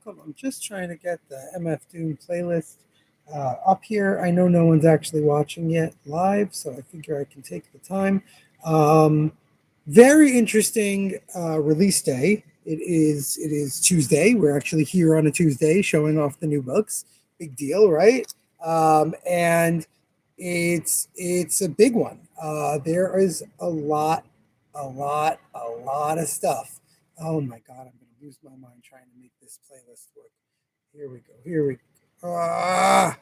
welcome. I'm just trying to get the MF Doom playlist up here. I know no one's actually watching yet live, so I figure I can take the time. Um, Very interesting release day. It is Tuesday. We're actually here on a Tuesday, showing off the new books. Big deal, right? And it's a big one. There is a lot of stuff. Oh my god, I'm gonna lose my mind trying to make this playlist work. Here we go. Here we go.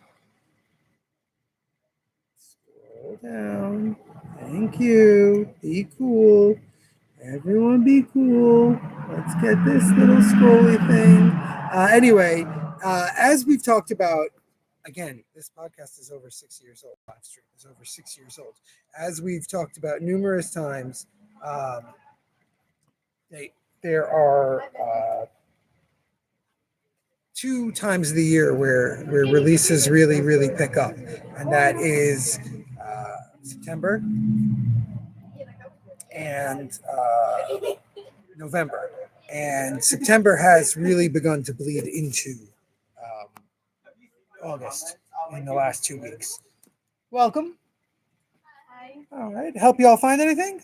Scroll down. Thank you. Be cool. Everyone be cool. Let's get this little scrolly thing. Anyway, as we've talked about, again, this podcast is over 6 years old. Live stream is over 6 years old. As we've talked about numerous times, um, they, there are two times of the year where releases really pick up, and that is September and November. And September has really begun to bleed into um, August in the last 2 weeks. Welcome. All right. Help you all find anything?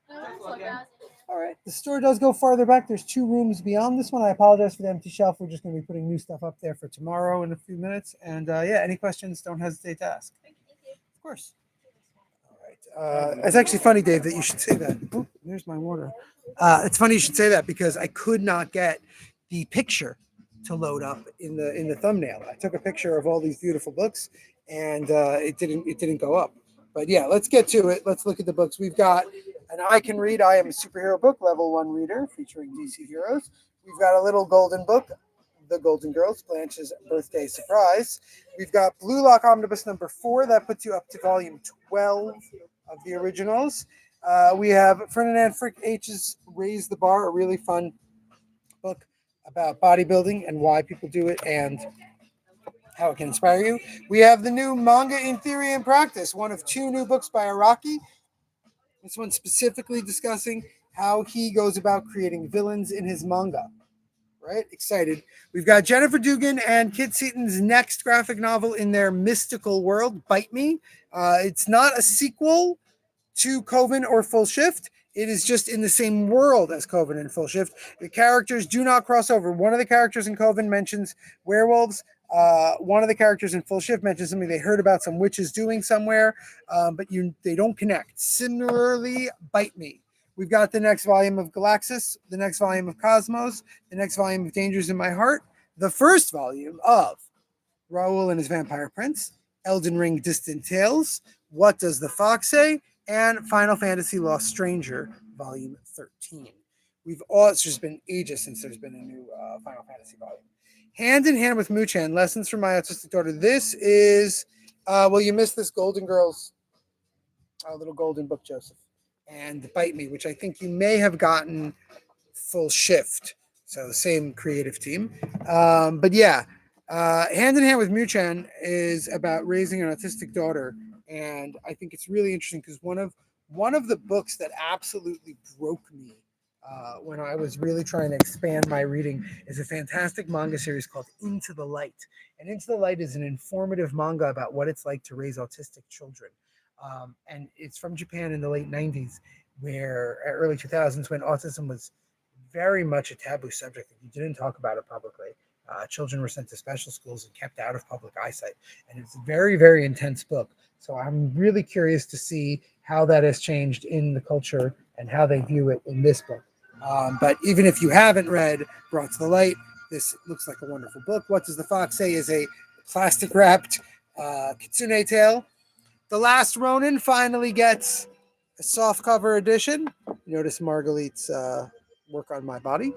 All right. The store does go farther back. There's two rooms beyond this one. I apologize for the empty shelf. We're just going to be putting new stuff up there for tomorrow in a few minutes. And yeah, any questions, don't hesitate to ask. Of course. All right. It's actually funny, Dave, that you should say that. Oh, there's my water. It's funny you should say that because I could not get the picture to load up in the thumbnail. I took a picture of all these beautiful books, and it didn't go up. But yeah, let's get to it. Let's look at the books. We've got an I Can Read, I Am a Superhero book, level 1 reader, featuring DC heroes. We've got a little golden book, The Golden Girls, Blanche's Birthday Surprise. We've got Blue Lock Omnibus number 4. That puts you up to volume 12 of the originals. We have Ferdinand Frick H's Raise the Bar, a really fun book about bodybuilding and why people do it and how it can inspire you. We have the new Manga in Theory and Practice, one of 2 new books by Araki. This one specifically discussing how he goes about creating villains in his manga. Right? Excited. We've got Jennifer Dugan and Kit Seaton's next graphic novel in their mystical world, Bite Me. It's not a sequel to Coven or Full Shift. It is just in the same world as Coven and Full Shift. The characters do not cross over. One of the characters in Coven mentions werewolves. One of the characters in Full Shift mentions something they heard about some witches doing somewhere, but they don't connect. Similarly, Bite Me. We've got the next volume of Galaxis, the next volume of Cosmos, the next volume of Dangers in My Heart, the first volume of Raoul and His Vampire Prince, Elden Ring Distant Tales, What Does the Fox Say, and Final Fantasy Lost Stranger, Volume 13. It's just been ages since there's been a new Final Fantasy volume. Hand in Hand with Muchan, Lessons from My Autistic Daughter. This is, you missed this Golden Girls, little golden book, Joseph, and Bite Me, which I think you may have gotten Full Shift. So the same creative team. But yeah, Hand in Hand with Muchan is about raising an autistic daughter. And I think it's really interesting because one of the books that absolutely broke me when I was really trying to expand my reading is a fantastic manga series called Into the Light. And Into the Light is an informative manga about what it's like to raise autistic children. And it's from Japan in the late 90s, early 2000s, when autism was very much a taboo subject. You didn't talk about it publicly. Children were sent to special schools and kept out of public eyesight. And it's a very intense book. So I'm really curious to see how that has changed in the culture and how they view it in this book. But even if you haven't read Brought to the Light, this looks like a wonderful book. What Does the Fox Say is a plastic wrapped kitsune tale. The Last Ronin finally gets a soft cover edition. Notice Marguerite's work on my body.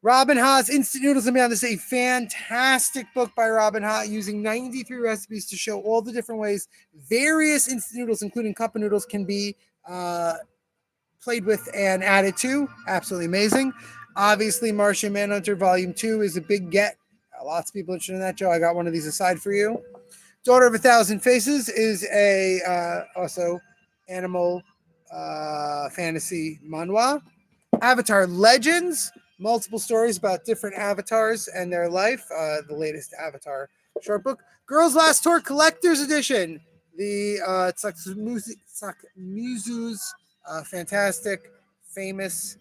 Robin Ha's Instant Noodles and Beyond. This is a fantastic book by Robin Ha, using 93 recipes to show all the different ways various instant noodles, including cup of noodles, can be played with and added to. Absolutely amazing. Obviously, Martian Manhunter Volume 2 is a big get. Lots of people interested in that, Joe. I got one of these aside for you. Daughter of a Thousand Faces is a also animal fantasy manhwa. Avatar Legends multiple stories about different avatars and their life. The latest Avatar short book, Girls Last Tour Collector's Edition. The Sakamuzu's fantastic, famous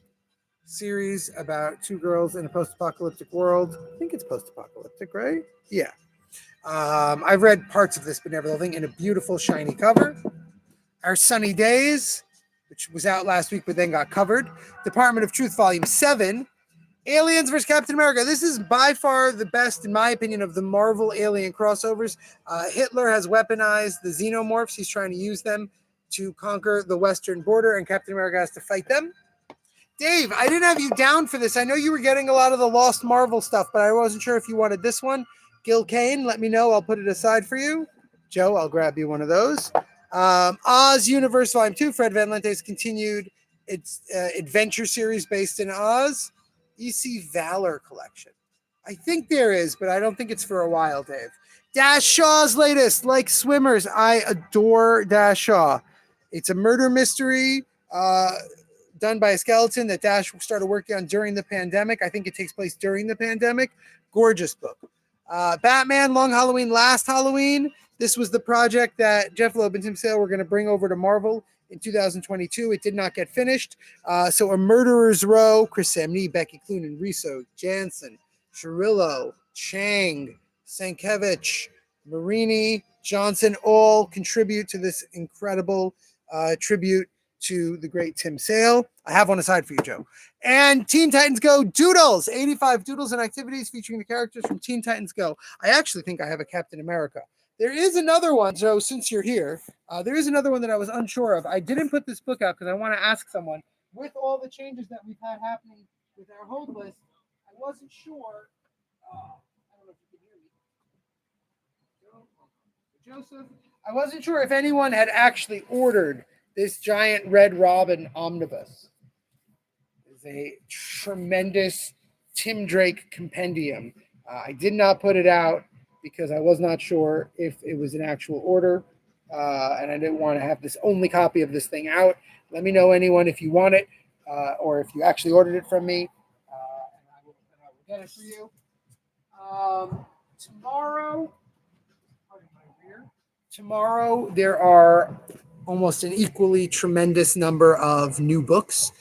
series about two girls in a post-apocalyptic world. I think it's post-apocalyptic, right? Yeah. I've read parts of this, but never the whole thing. In a beautiful, shiny cover. Our Sunny Days, which was out last week, but then got covered. Department of Truth, Volume 7. Aliens vs. Captain America. This is by far the best, in my opinion, of the Marvel alien crossovers. Hitler has weaponized the xenomorphs. He's trying to use them to conquer the western border, and Captain America has to fight them. Dave, I didn't have you down for this. I know you were getting a lot of the Lost Marvel stuff, but I wasn't sure if you wanted this one. Gil Kane, let me know. I'll put it aside for you. Joe, I'll grab you one of those. Oz Universe Volume 2. Fred Van Lente's continued its adventure series based in Oz. EC Valor collection. I think there is, but I don't think it's for a while, Dave. Dash Shaw's latest, Like Swimmers. I adore Dash Shaw. It's a murder mystery done by a skeleton that Dash started working on during the pandemic. I think it takes place during the pandemic. Gorgeous book. Batman, Long Halloween, Last Halloween. This was the project that Jeff Loeb and Tim Sale were going to bring over to Marvel in 2022. It did not get finished. So A Murderer's Row, Chris Samnee, Becky Cloonan, Riso, Jansen, Chirillo, Chang, Sankiewicz, Marini, Johnson all contribute to this incredible tribute to the great Tim Sale. I have one aside for you, Joe. And Teen Titans Go Doodles, 85 doodles and activities featuring the characters from Teen Titans Go. I actually think I have a Captain America. There is another one, Joe, since you're here. There is another one that I was unsure of. I didn't put this book out because I want to ask someone, with all the changes that we've had happening with our hold list, I wasn't sure. I don't know if you can hear me. Joseph, I wasn't sure if anyone had actually ordered this giant Red Robin omnibus. It's a tremendous Tim Drake compendium. I did not put it out because I was not sure if it was an actual order, and I didn't want to have this only copy of this thing out. Let me know, anyone, if you want it, or if you actually ordered it from me, and I will get it for you. Tomorrow, there are almost an equally tremendous number of new books.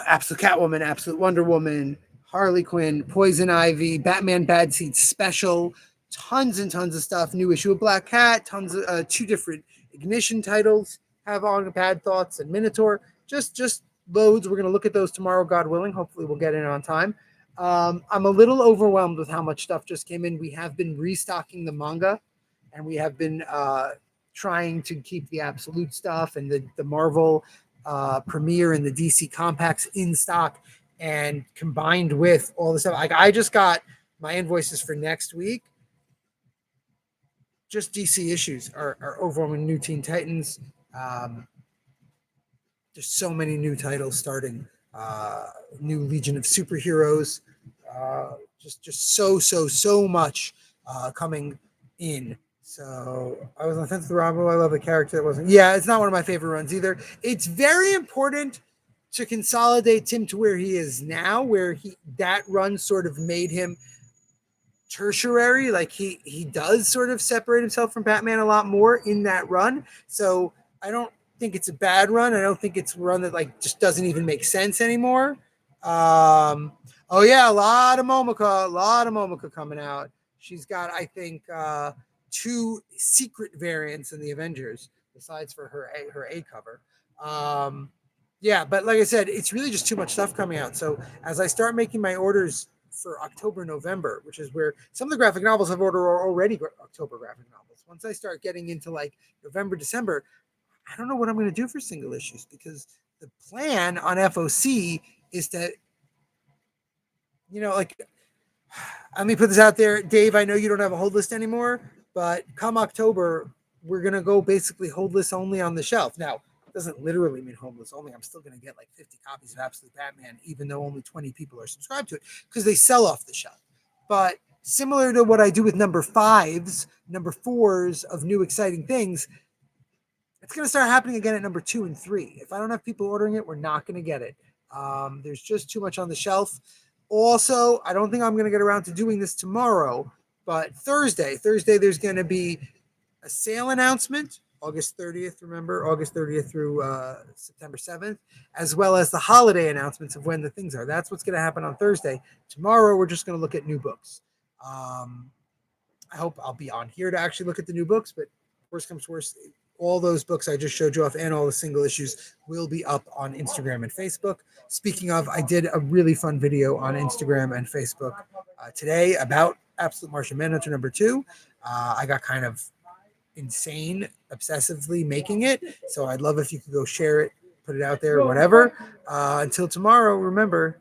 Absolute Catwoman, Absolute Wonder Woman, Harley Quinn, Poison Ivy, Batman Bad Seed Special, tons and tons of stuff. New issue of Black Cat, tons of 2 different Ignition titles have on Bad Thoughts and Minotaur. Just loads. We're going to look at those tomorrow, God willing. Hopefully we'll get in on time. I'm a little overwhelmed with how much stuff just came in. We have been restocking the manga, and we have been trying to keep the Absolute stuff and the Marvel Premiere and the DC Compacts in stock, and combined with all the stuff. Like, I just got my invoices for next week. Just DC issues are overwhelming. New Teen Titans. There's so many new titles starting. New Legion of Superheroes. Just so much coming in. So I was on the fence with Rambo. I love the character. It wasn't. Yeah, it's not one of my favorite runs either. It's very important to consolidate Tim to where he is now, where that run sort of made him tertiary. Like he does sort of separate himself from Batman a lot more in that run. So I don't think it's a bad run. I don't think it's a run that like just doesn't even make sense anymore. Oh yeah, a lot of Momoko coming out. She's got, I think, 2 secret variants in the Avengers, besides for her A cover. Yeah, but like I said, it's really just too much stuff coming out. So as I start making my orders for October, November, which is where some of the graphic novels I've ordered are already October graphic novels. Once I start getting into like November, December, I don't know what I'm going to do for single issues, because the plan on FOC is that, like, let me put this out there, Dave. I know you don't have a hold list anymore, but come October, we're going to go basically hold list only on the shelf. Now, it doesn't literally mean hold list only. I'm still going to get like 50 copies of Absolute Batman, even though only 20 people are subscribed to it, because they sell off the shelf. But similar to what I do with number 5s, number 4s of new exciting things, it's going to start happening again at number 2 and 3. If I don't have people ordering it, we're not going to get it. There's just too much on the shelf. Also, I don't think I'm going to get around to doing this tomorrow, but Thursday, there's going to be a sale announcement, August 30th, remember, August 30th through September 7th, as well as the holiday announcements of when the things are. That's what's going to happen on Thursday. Tomorrow, we're just going to look at new books. I hope I'll be on here to actually look at the new books, but worst comes to worst, all those books I just showed you off and all the single issues will be up on Instagram and Facebook. Speaking of, I did a really fun video on Instagram and Facebook today about Absolute Martian Manhunter #2. I got kind of insane obsessively making it, so I'd love if you could go share it, put it out there, whatever. Until tomorrow, remember,